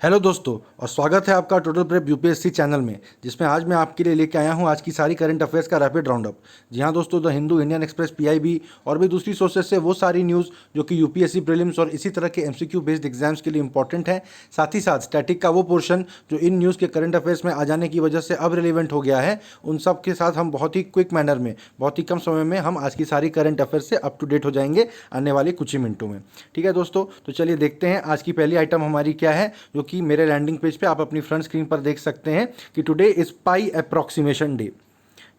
Hello दोस्तों, और स्वागत है आपका टोटल प्रेप यूपीएससी चैनल में, जिसमें आज मैं आपके लिए लेके आया हूं आज की सारी करंट अफेयर्स का रैपिड राउंड अप। जी हाँ दोस्तों, the Hindu, Indian express, PIB और भी दूसरी सोर्सेज से वो सारी न्यूज़ जो कि यूपीएससी प्रीलिम्स और इसी तरह के एमसीक्यू बेस्ड एग्जाम्स के लिए इंपॉर्टेंट है। साथ ही साथ स्टैटिक का वो पोर्शन जो इन न्यूज़ के करंट अफेयर्स में आ जाने की वजह से अब रिलेवेंट हो गया है, उन सब के साथ हम बहुत ही क्विक मैनर में, बहुत ही कम समय में हम आज की सारी करंट अफेयर्स से अप टू डेट हो जाएंगे आने वाले कुछ ही मिनटों में। ठीक है दोस्तों, तो चलिए देखते हैं आज की पहली आइटम हमारी क्या है, जो कि मेरे लैंडिंग पेज पे आप अपनी फ्रंट स्क्रीन पर देख सकते हैं कि today is pi approximation day.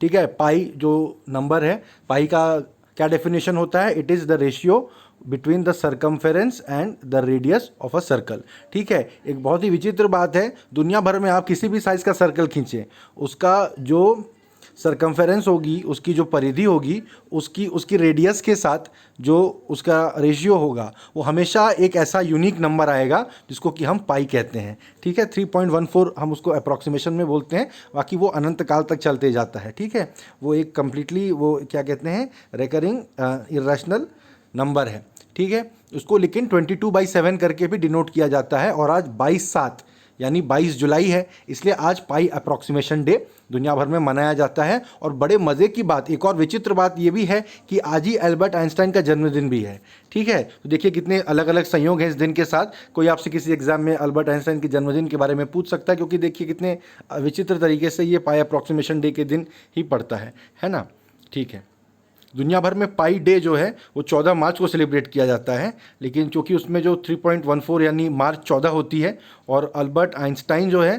ठीक है, पाई जो नंबर है, पाई का क्या डेफिनेशन होता है? It is the ratio between the circumference and the radius of a circle. ठीक है, एक बहुत ही विचित्र बात है, दुनिया भर में आप किसी भी साइज़ का सर्कल खींचें, उसका जो सरकमफेरेंस होगी, उसकी जो परिधि होगी, उसकी उसकी रेडियस के साथ जो उसका रेशियो होगा, वो हमेशा एक ऐसा यूनिक नंबर आएगा जिसको कि हम पाई कहते हैं। ठीक है, 3.14 हम उसको अप्रॉक्सीमेशन में बोलते हैं, बाकी वो अनंत काल तक चलते जाता है। ठीक है, वो एक कम्प्लीटली वो क्या कहते हैं, रिकरिंग इरेशनल नंबर है। ठीक है, उसको लेकिन 22/7 करके भी डिनोट किया जाता है, और आज 22/7 यानी 22 जुलाई है, इसलिए आज पाई अप्रॉक्सीमेशन डे दुनिया भर में मनाया जाता है। और बड़े मज़े की बात, एक और विचित्र बात ये भी है कि आज ही अल्बर्ट आइंस्टाइन का जन्मदिन भी है। ठीक है, तो देखिए कितने अलग अलग संयोग हैं इस दिन के साथ। कोई आपसे किसी एग्जाम में अल्बर्ट आइंस्टाइन के जन्मदिन के बारे में पूछ सकता है, क्योंकि देखिए कितने विचित्र तरीके से ये पाई अप्रॉक्सीमेशन डे के दिन ही पड़ता है ना। ठीक है, दुनिया भर में पाई डे जो है वो 14 मार्च को सेलिब्रेट किया जाता है, लेकिन चूंकि उसमें जो 3.14 यानी मार्च 14 होती है, और अल्बर्ट आइंस्टाइन जो है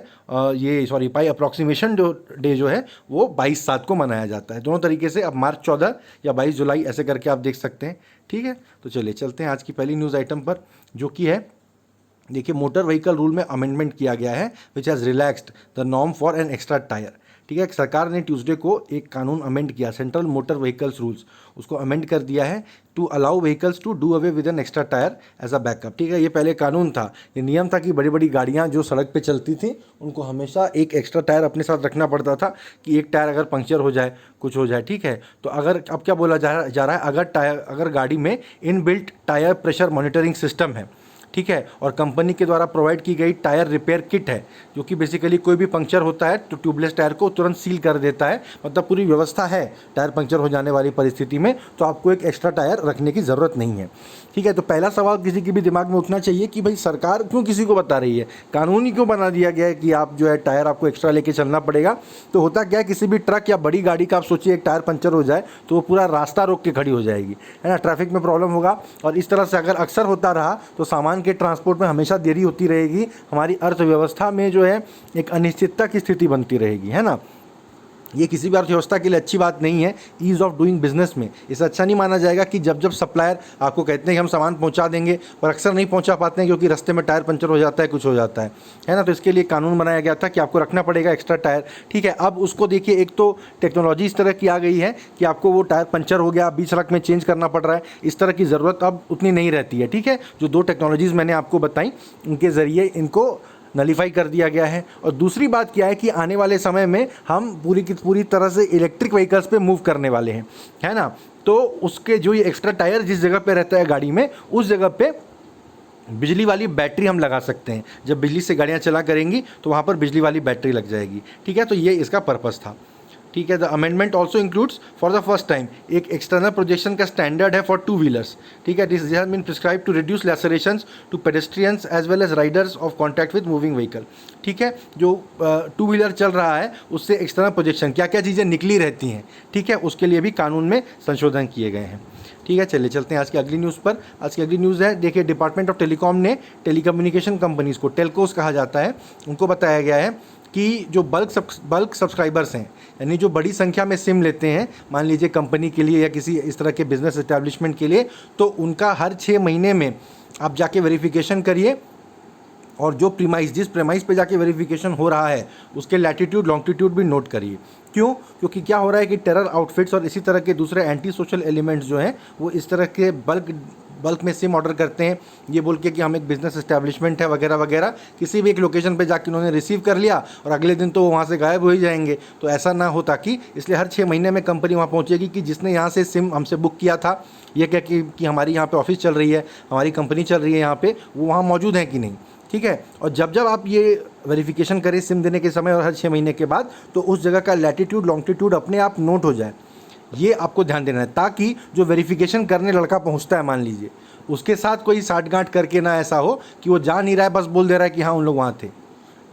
पाई अप्रॉक्सीमेशन जो डे जो है वो 22/7 को मनाया जाता है। दोनों तरीके से अब मार्च 14 या 22 जुलाई ऐसे करके आप देख सकते हैं। ठीक है, तो चलिए चलते हैं आज की पहली न्यूज़ आइटम पर, जो कि है, देखिए, मोटर व्हीकल रूल में अमेंडमेंट किया गया है which has relaxed the norm for an extra tyre. ठीक है, सरकार ने ट्यूसडे को एक कानून अमेंड किया, सेंट्रल मोटर व्हीकल्स रूल्स, उसको अमेंड कर दिया है to allow vehicles to do away with an extra tyre as a backup. ठीक है, ये पहले कानून था, ये नियम था कि बड़ी बड़ी गाड़ियाँ जो सड़क पे चलती थी उनको हमेशा एक एक्स्ट्रा टायर अपने साथ रखना पड़ता था, कि एक टायर अगर पंक्चर हो जाए, कुछ हो जाए। ठीक है, तो अगर अब क्या बोला जा रहा है, अगर गाड़ी में inbuilt tyre pressure monitoring system है, ठीक है, और कंपनी के द्वारा प्रोवाइड की गई टायर रिपेयर किट है, जो कि बेसिकली कोई भी पंक्चर होता है तो ट्यूबलेस टायर को तुरंत सील कर देता है, मतलब पूरी व्यवस्था है टायर पंक्चर हो जाने वाली परिस्थिति में, तो आपको एक एक्स्ट्रा टायर रखने की ज़रूरत नहीं है। ठीक है, तो पहला सवाल किसी के भी दिमाग में उठना चाहिए कि भाई सरकार क्यों किसी को बता रही है, कानून ही क्यों बना दिया गया है कि आप जो है टायर आपको एक्स्ट्रा लेके चलना पड़ेगा। तो होता क्या है, किसी भी ट्रक या बड़ी गाड़ी का आप सोचिए एक टायर पंक्चर हो जाए तो वो पूरा रास्ता रोक के खड़ी हो जाएगी, है ना, ट्रैफिक में प्रॉब्लम होगा, और इस तरह से अगर अक्सर होता रहा तो सामान के ट्रांसपोर्ट में हमेशा देरी होती रहेगी, हमारी अर्थव्यवस्था में जो है एक अनिश्चितता की स्थिति बनती रहेगी, है ना। ये किसी भी अर्थव्यवस्था के लिए अच्छी बात नहीं है। ईज़ ऑफ डूइंग बिजनेस में इसे अच्छा नहीं माना जाएगा कि जब जब सप्लायर आपको कहते हैं कि हम सामान पहुंचा देंगे, पर अक्सर नहीं पहुंचा पाते हैं क्योंकि रास्ते में टायर पंचर हो जाता है, कुछ हो जाता है ना। तो इसके लिए कानून बनाया गया था कि आपको रखना पड़ेगा एक्स्ट्रा टायर। ठीक है, अब उसको देखिए, एक तो टेक्नोलॉजी इस तरह की आ गई है कि आपको वो टायर पंचर हो गया, बीच सड़क में चेंज करना पड़ रहा है, इस तरह की ज़रूरत अब उतनी नहीं रहती है। ठीक है, जो दो टेक्नोलॉजीज़ मैंने आपको बताई उनके ज़रिए इनको नलीफाई कर दिया गया है। और दूसरी बात क्या है कि आने वाले समय में हम पूरी की पूरी तरह से इलेक्ट्रिक व्हीकल्स पे मूव करने वाले हैं, है ना। तो उसके जो ये एक्स्ट्रा टायर जिस जगह पे रहता है गाड़ी में, उस जगह पे बिजली वाली बैटरी हम लगा सकते हैं। जब बिजली से गाड़ियाँ चला करेंगी तो वहाँ पर बिजली वाली बैटरी लग जाएगी। ठीक है, तो ये इसका पर्पस था। ठीक है, the amendment also includes for the first time एक एक्सटर्नल प्रोजेक्शन का स्टैंडर्ड है फॉर टू व्हीलर्स। ठीक है, this has been prescribe to reduce lacerations to pedestrians as well as riders of contact with moving vehicle. ठीक है, जो two wheeler चल रहा है उससे एक्सटर्नल प्रोजेक्शन क्या क्या चीज़ें निकली रहती हैं, ठीक है, उसके लिए भी कानून में संशोधन किए गए हैं। ठीक है, चलिए चलते हैं आज की अगली न्यूज़ पर। आज की अगली न्यूज़ है, देखिए, डिपार्टमेंट ऑफ टेलीकॉम ने टेलीकम्युनिकेशन कंपनीज़ को, टेलकोस कहा जाता है, उनको बताया गया है कि जो बल्क सब्सक्राइबर्स हैं, यानी जो बड़ी संख्या में सिम लेते हैं, मान लीजिए कंपनी के लिए या किसी इस तरह के बिजनेस एस्टैब्लिशमेंट के लिए, तो उनका हर 6 महीने में आप जाके वेरिफिकेशन करिए, और जो जिस प्रेमाइस पे जाके वेरिफिकेशन हो रहा है उसके लैटिट्यूड लॉन्गिट्यूड भी नोट करिए। क्यों? क्योंकि क्या हो रहा है कि टेरर आउटफिट्स और इसी तरह के दूसरे एंटी सोशल एलिमेंट्स जो हैं वो इस तरह के बल्क में सिम ऑर्डर करते हैं, ये बोल के कि हम एक बिज़नेस एस्टैब्लिशमेंट है वगैरह वगैरह। किसी भी एक लोकेशन पे जाके उन्होंने रिसीव कर लिया और अगले दिन तो वहाँ से गायब हो ही जाएंगे। तो ऐसा ना हो, ताकि इसलिए हर 6 महीने में कंपनी वहाँ पहुँचेगी कि जिसने यहाँ से सिम हमसे बुक किया था, ये क्या कि हमारी यहाँ पे ऑफिस चल रही है, हमारी कंपनी चल रही है यहाँ पे, वो वहाँ मौजूद है कि नहीं। ठीक है। और जब जब आप ये वेरिफिकेशन करें सिम देने के समय और हर 6 महीने के बाद, तो उस जगह का लैटिट्यूड लॉन्गिट्यूड अपने आप नोट हो जाए, ये आपको ध्यान देना है, ताकि जो वेरिफिकेशन करने लड़का पहुंचता है मान लीजिए, उसके साथ कोई साठगांठ करके ना ऐसा हो कि वो जा नहीं रहा है, बस बोल दे रहा है कि हाँ उन लोग वहाँ थे,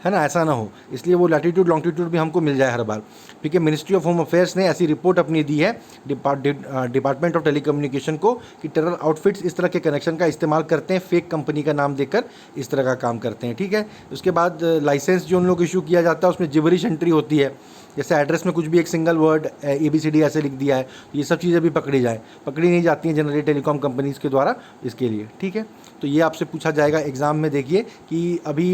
है ना, ऐसा ना हो। इसलिए वो लैटिट्यूड लॉन्गिट्यूड भी हमको मिल जाए हर बार। ठीक है, मिनिस्ट्री ऑफ होम अफेयर्स ने ऐसी रिपोर्ट अपनी दी है डिपार्टमेंट ऑफ टेलीकम्युनिकेशन को कि टेरर आउटफिट्स इस तरह के कनेक्शन का इस्तेमाल करते हैं, फेक कंपनी का नाम देकर इस तरह का काम करते हैं। ठीक है, उसके बाद लाइसेंस जो उन लोग इशू किया जाता है उसमें जिबरिश एंट्री होती है, जैसे एड्रेस में कुछ भी एक सिंगल वर्ड ABCD ऐसे लिख दिया है, ये सब चीज़ें भी पकड़ी नहीं जाती हैं जनरली टेलीकॉम कंपनीज़ के द्वारा इसके लिए। ठीक है, तो ये आपसे पूछा जाएगा एग्जाम में, देखिए कि अभी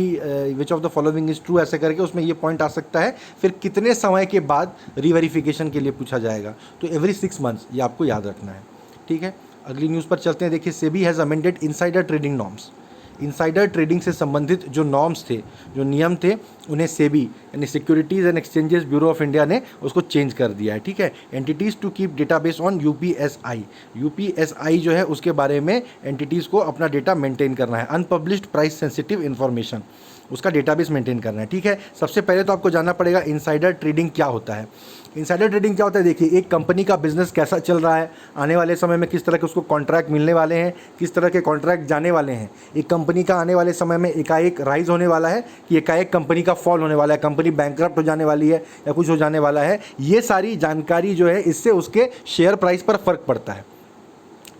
which of the following is true ऐसे करके उसमें ये पॉइंट आ सकता है। फिर कितने समय के बाद रीवेरिफिकेशन के लिए पूछा जाएगा, तो एवरी 6 मंथ्स, ये आपको याद रखना है। ठीक है, अगली न्यूज़ पर चलते हैं। देखिए, SEBI has amended insider trading norms. Insider trading से संबंधित जो नॉर्म्स थे, जो नियम थे, उन्हें सेबी यानी securities and exchanges bureau of India ने उसको चेंज कर दिया है। ठीक है, entities to keep database on UPSI जो है उसके बारे में एंटिटीज़ को अपना डेटा मेंटेन करना है, अनपब्लिश्ड प्राइस सेंसिटिव इन्फॉर्मेशन, उसका डेटाबेस मेंटेन करना है। ठीक है, सबसे पहले तो आपको जानना पड़ेगा इनसाइडर ट्रेडिंग क्या होता है। इनसाइडर ट्रेडिंग क्या होता है, देखिए, एक कंपनी का बिजनेस कैसा चल रहा है, आने वाले समय में किस तरह के उसको कॉन्ट्रैक्ट मिलने वाले हैं, किस तरह के कॉन्ट्रैक्ट जाने वाले हैं। एक कंपनी का आने वाले समय में एकाएक राइज होने वाला है कि एकाएक कंपनी का फॉल होने वाला है, कंपनी बैंकरप्ट हो जाने वाली है या कुछ हो जाने वाला है, ये सारी जानकारी जो है इससे उसके शेयर प्राइस पर फर्क पड़ता है।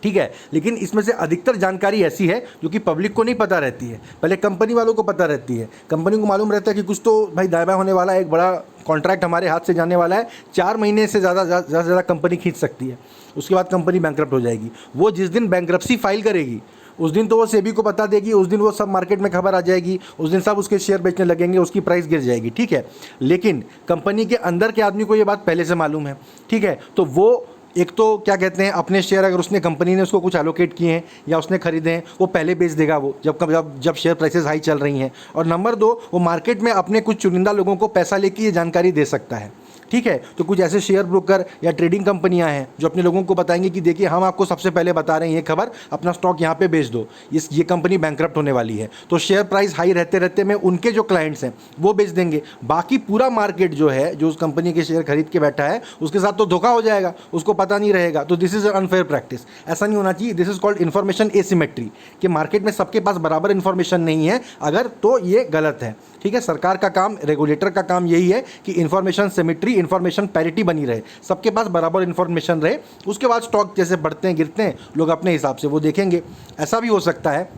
ठीक है, लेकिन इसमें से अधिकतर जानकारी ऐसी है जो कि पब्लिक को नहीं पता रहती है, पहले कंपनी वालों को पता रहती है। कंपनी को मालूम रहता है कि कुछ तो भाई दायबा होने वाला है, एक बड़ा कॉन्ट्रैक्ट हमारे हाथ से जाने वाला है, 4 महीने से ज़्यादा कंपनी खींच सकती है, उसके बाद कंपनी बैंकरप्ट हो जाएगी। वो जिस दिन बैंकरप्सी फाइल करेगी उस दिन तो वो सेबी को बता देगी, उस दिन वो सब मार्केट में खबर आ जाएगी, उस दिन सब उसके शेयर बेचने लगेंगे, उसकी प्राइस गिर जाएगी। ठीक है, लेकिन कंपनी के अंदर के आदमी को ये बात पहले से मालूम है। ठीक है, तो वो एक तो क्या कहते हैं, अपने शेयर अगर उसने कंपनी ने उसको कुछ एलोकेट किए हैं या उसने खरीदे हैं, वो पहले बेच देगा वो जब शेयर प्राइसेस हाई चल रही हैं। और नंबर 2, वो मार्केट में अपने कुछ चुनिंदा लोगों को पैसा लेके ये जानकारी दे सकता है। ठीक है, तो कुछ ऐसे शेयर ब्रोकर या ट्रेडिंग कंपनियां हैं जो अपने लोगों को बताएंगे कि देखिए हम आपको सबसे पहले बता रहे हैं ये खबर, अपना स्टॉक यहाँ पे बेच दो, ये कंपनी बैंकरप्ट होने वाली है। तो शेयर प्राइस हाई रहते रहते में उनके जो क्लाइंट्स हैं वो बेच देंगे, बाकी पूरा मार्केट जो है जो उस कंपनी के शेयर खरीद के बैठा है उसके साथ तो धोखा हो जाएगा, उसको पता नहीं रहेगा। तो दिस इज अनफेयर प्रैक्टिस, ऐसा नहीं होना चाहिए। This is called information asymmetry, कि मार्केट में सबके पास बराबर इन्फॉर्मेशन नहीं है अगर, तो ये गलत है। ठीक है, सरकार का काम, रेगुलेटर का काम यही है कि इन्फॉर्मेशन सिमेट्री, इन्फॉर्मेशन पैरिटी बनी रहे, सबके पास बराबर इन्फॉर्मेशन रहे। उसके बाद स्टॉक जैसे बढ़ते हैं गिरते हैं, लोग अपने हिसाब से वो देखेंगे। ऐसा भी हो सकता है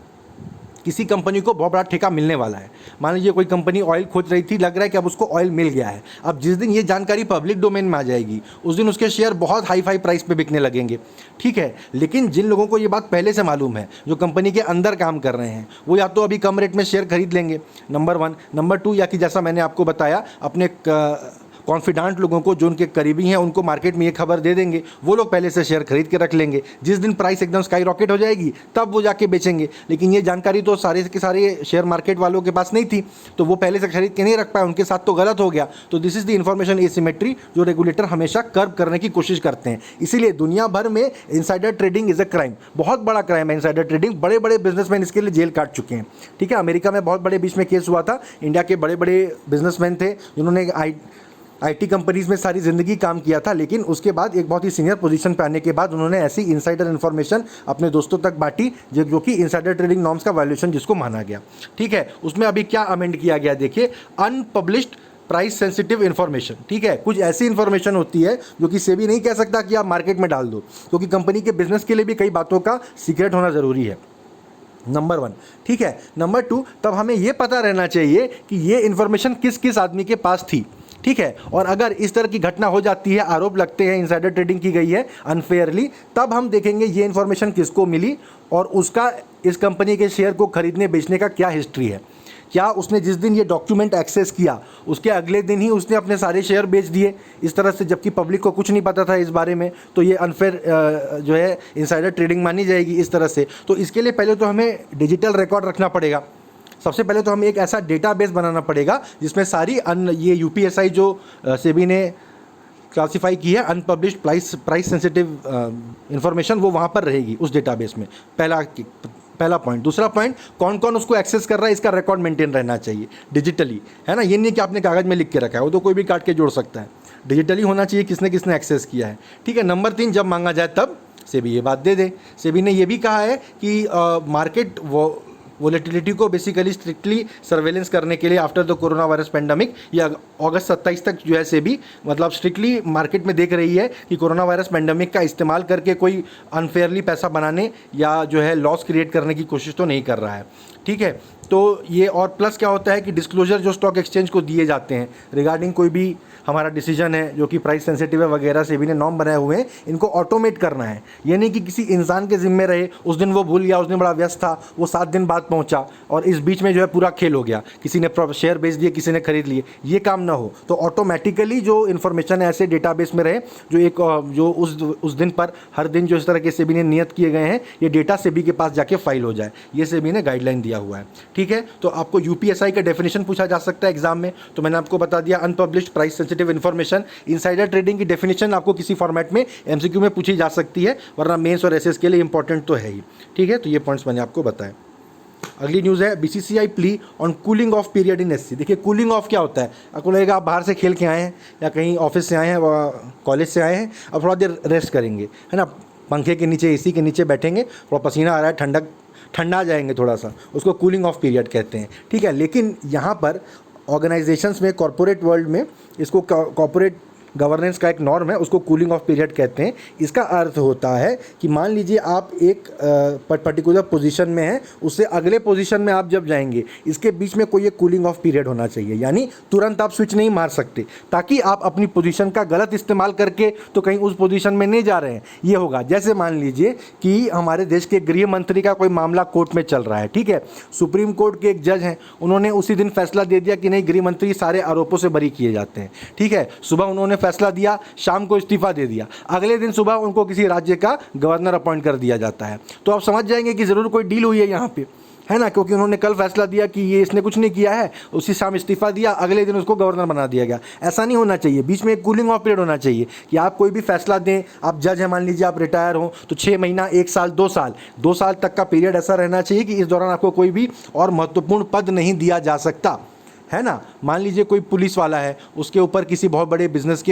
किसी कंपनी को बहुत बड़ा ठेका मिलने वाला है, मान लीजिए कोई कंपनी ऑयल खोज रही थी, लग रहा है कि अब उसको ऑयल मिल गया है। अब जिस दिन ये जानकारी पब्लिक डोमेन में आ जाएगी उस दिन उसके शेयर बहुत हाई फाई प्राइस पे बिकने लगेंगे। ठीक है, लेकिन जिन लोगों को ये बात पहले से मालूम है, जो कंपनी के अंदर काम कर रहे हैं, वो या तो अभी कम रेट में शेयर खरीद लेंगे, नंबर 1। नंबर 2, या कि जैसा मैंने आपको बताया, अपने कॉन्फिडेंट लोगों को जो उनके करीबी हैं उनको मार्केट में ये खबर दे देंगे, वो लोग पहले से शेयर खरीद के रख लेंगे। जिस दिन प्राइस एकदम स्काई रॉकेट हो जाएगी तब वो जाके बेचेंगे। लेकिन ये जानकारी तो सारे के सारे शेयर मार्केट वालों के पास नहीं थी, तो वो पहले से खरीद के नहीं रख पाए, उनके साथ तो गलत हो गया। तो this is the information asymmetry जो रेगुलेटर हमेशा कर्व करने की कोशिश करते हैं। इसीलिए दुनिया भर में insider trading is a crime, बहुत बड़ा क्राइम है इनसाइडर ट्रेडिंग। बड़े बड़े बिजनेसमैन इसके लिए जेल काट चुके हैं। ठीक है, अमेरिका में बहुत बड़े बीच में केस हुआ था, इंडिया के बड़े बड़े बिजनेसमैन थे जिन्होंने आईटी कंपनीज में सारी ज़िंदगी काम किया था, लेकिन उसके बाद एक बहुत ही सीनियर पोजीशन पे आने के बाद उन्होंने ऐसी इनसाइडर इन्फॉर्मेशन अपने दोस्तों तक बांटी जो कि इनसाइडर ट्रेडिंग नॉर्म्स का वायलेशन जिसको माना गया। ठीक है, उसमें अभी क्या अमेंड किया गया, देखिए, अनपब्लिश्ड प्राइस सेंसिटिव इन्फॉर्मेशन। ठीक है, कुछ ऐसी इन्फॉर्मेशन होती है जो कि सेबी नहीं कह सकता कि आप मार्केट में डाल दो, क्योंकि कंपनी के बिजनेस के लिए भी कई बातों का सीक्रेट होना ज़रूरी है, नंबर 1। ठीक है, नंबर 2, तब हमें यह पता रहना चाहिए कि ये इन्फॉर्मेशन किस किस आदमी के पास थी। ठीक है, और अगर इस तरह की घटना हो जाती है, आरोप लगते हैं इनसाइडर ट्रेडिंग की गई है अनफेयरली, तब हम देखेंगे ये इन्फॉर्मेशन किसको मिली और उसका इस कंपनी के शेयर को खरीदने बेचने का क्या हिस्ट्री है। क्या उसने जिस दिन ये डॉक्यूमेंट एक्सेस किया उसके अगले दिन ही उसने अपने सारे शेयर बेच दिए इस तरह से, जबकि पब्लिक को कुछ नहीं पता था इस बारे में, तो ये अनफेयर जो है इनसाइडर ट्रेडिंग मानी जाएगी इस तरह से। तो इसके लिए पहले तो हमें डिजिटल रिकॉर्ड रखना पड़ेगा। सबसे पहले तो हमें एक ऐसा डेटाबेस बनाना पड़ेगा जिसमें सारी ये यूपीएसआई जो सेबी ने क्लासिफाई की है अनपब्लिश्ड प्राइस सेंसिटिव इन्फॉर्मेशन, वो वहाँ पर रहेगी उस डेटाबेस में। पहला पॉइंट। दूसरा पॉइंट, कौन कौन उसको एक्सेस कर रहा है इसका रिकॉर्ड मेंटेन रहना चाहिए डिजिटली, है ना। ये नहीं कि आपने कागज़ में लिख के रखा है, वो तो कोई भी काट के जोड़ सकता है। डिजिटली होना चाहिए किसने किसने एक्सेस किया है, ठीक है। नंबर 3, जब मांगा जाए तब सेबी ये बात दे दे। सेबी ने ये भी कहा है कि मार्केट वोलेटिलिटी को बेसिकली स्ट्रिक्टली सर्वेलेंस करने के लिए after the corona virus pandemic, या अगस्त 27 तक जो है सेबी मतलब स्ट्रिक्टली मार्केट में देख रही है कि कोरोना वायरस पेंडेमिक का इस्तेमाल करके कोई अनफेयरली पैसा बनाने या जो है लॉस क्रिएट करने की कोशिश तो नहीं कर रहा है, ठीक है। तो ये और प्लस क्या होता है कि डिस्क्लोजर जो स्टॉक एक्सचेंज को दिए जाते हैं रिगार्डिंग कोई भी हमारा डिसीजन है जो कि प्राइस सेंसिटिव है वगैरह, सेबी ने नॉर्म बनाए हुए हैं, इनको ऑटोमेट करना है। ये नहीं कि किसी इंसान के जिम्मे रहे, उस दिन वो भूल गया, उस दिन बड़ा व्यस्त था, वो 7 दिन बाद पहुंचा और इस बीच में जो है पूरा खेल हो गया, किसी ने शेयर बेच दिए, किसी ने खरीद लिए, ये काम ना हो। तो ऑटोमेटिकली जो इन्फॉर्मेशन है ऐसे डेटाबेस में रहे जो एक जो उस दिन पर हर दिन जो इस तरह के सेबी ने नियत किए गए हैं, ये डेटा सेबी के पास जाके फाइल हो जाए, ये सेबी ने गाइडलाइन दिया हुआ है, ठीक है। तो आपको यूपीएसआई का डेफिनेशन पूछा जा सकता है एग्जाम में, तो मैंने आपको बता दिया unpublished price sensitive information. Insider trading की डेफिनेशन आपको किसी फॉर्मेट में एमसीक्यू में पूछी जा सकती है, वरना मेंस और एसएस के लिए इंपॉर्टेंट तो है ही, ठीक है। तो ये पॉइंट्स मैंने आपको बताए। अगली न्यूज़ है BCCI plea on cooling of period in SC. देखिए कूलिंग ऑफ क्या होता है, आपको लगेगा आप बाहर से खेल के आए हैं या कहीं ऑफिस से आए हैं, कॉलेज से आए हैं, अब थोड़ा देर रेस्ट करेंगे, है ना, पंखे के नीचे एसी के नीचे बैठेंगे, थोड़ा पसीना आ रहा है, ठंडा जाएंगे थोड़ा सा, उसको कूलिंग ऑफ पीरियड कहते हैं, ठीक है। लेकिन यहाँ पर ऑर्गेनाइजेशंस में, कॉरपोरेट वर्ल्ड में इसको कॉरपोरेट गवर्नेंस का एक नॉर्म है, उसको कूलिंग ऑफ पीरियड कहते हैं। इसका अर्थ होता है कि मान लीजिए आप एक पर्टिकुलर पोजीशन में हैं, उससे अगले पोजीशन में आप जब जाएंगे, इसके बीच में कोई एक कूलिंग ऑफ पीरियड होना चाहिए, यानी तुरंत आप स्विच नहीं मार सकते, ताकि आप अपनी पोजीशन का गलत इस्तेमाल करके तो कहीं उस पोजीशन में नहीं जा रहे हैं। ये होगा जैसे मान लीजिए कि हमारे देश के गृह मंत्री का कोई मामला कोर्ट में चल रहा है, ठीक है, सुप्रीम कोर्ट के एक जज हैं, उन्होंने उसी दिन फैसला दे दिया कि नहीं, गृह मंत्री सारे आरोपों से बरी किए जाते हैं, ठीक है। सुबह उन्होंने फैसला दिया, शाम को इस्तीफा दे दिया, अगले दिन सुबह उनको किसी राज्य का गवर्नर अपॉइंट कर दिया जाता है। तो आप समझ जाएंगे कि ज़रूर कोई डील हुई है यहाँ पे, है ना, क्योंकि उन्होंने कल फैसला दिया कि ये इसने कुछ नहीं किया है, उसी शाम इस्तीफा दिया, अगले दिन उसको गवर्नर बना दिया गया। ऐसा नहीं होना चाहिए, बीच में एक कूलिंग ऑफ पीरियड होना चाहिए कि आप कोई भी फैसला दें, आप जज हैं, मान लीजिए आप रिटायर हो तो 6 महीना, 1 साल, 2 साल तक का पीरियड ऐसा रहना चाहिए कि इस दौरान आपको कोई भी और महत्वपूर्ण पद नहीं दिया जा सकता, है ना। मान लीजिए कोई पुलिस वाला है, उसके ऊपर किसी बहुत बड़े बिजनेस